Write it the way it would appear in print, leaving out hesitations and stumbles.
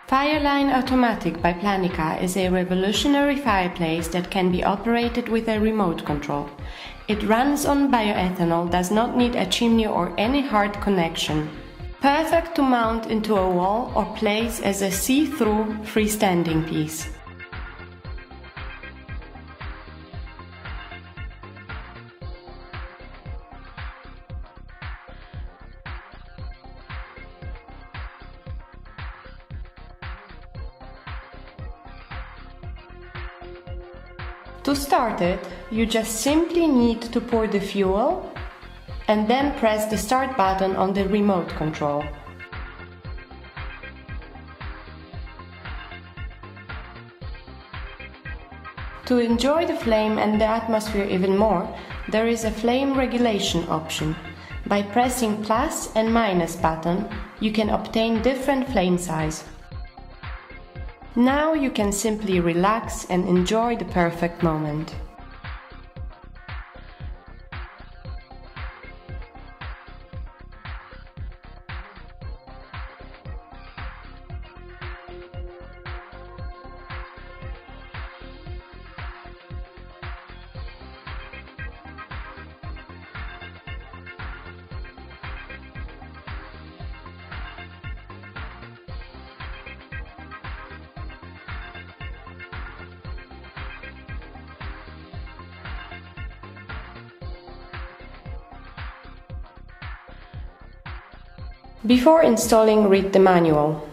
Fireline Automatic by Planika is a revolutionary fireplace that can be operated with a remote control. It runs on bioethanol, does not need a chimney or any hard connection. Perfect to mount into a wall or place as a see-through freestanding piece. To start it, you just simply need to pour the fuel and then press the start button on the remote control. To enjoy the flame and the atmosphere even more, there is a flame regulation option. By pressing plus and minus button, you can obtain different flame size. Now you can simply relax and enjoy the perfect moment. Before installing, read the manual.